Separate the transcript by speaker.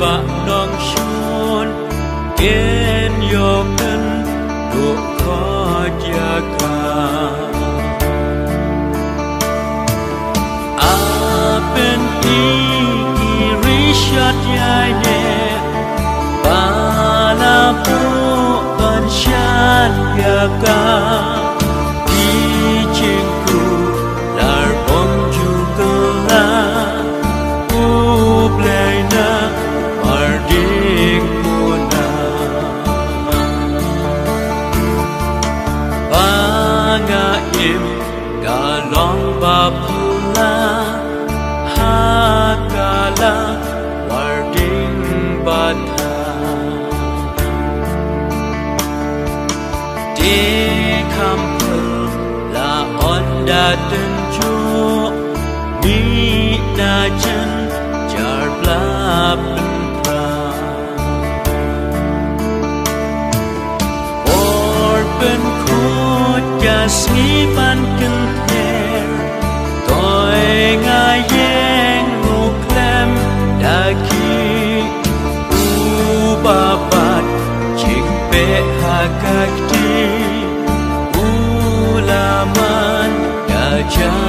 Speaker 1: bạc nong son kiên yo cân độ khó iaka bên irishat yai ne balapu banshan iaka ichinku lar bom jugala ublaina marding puna banga im galong bapula hakala warding bata de kampul la onda tenju mi na chen jar bla pra or ben ko jasmi ban kin ter toi nga yeng lu klem daki u babat chik pe hakakti ulaman gajah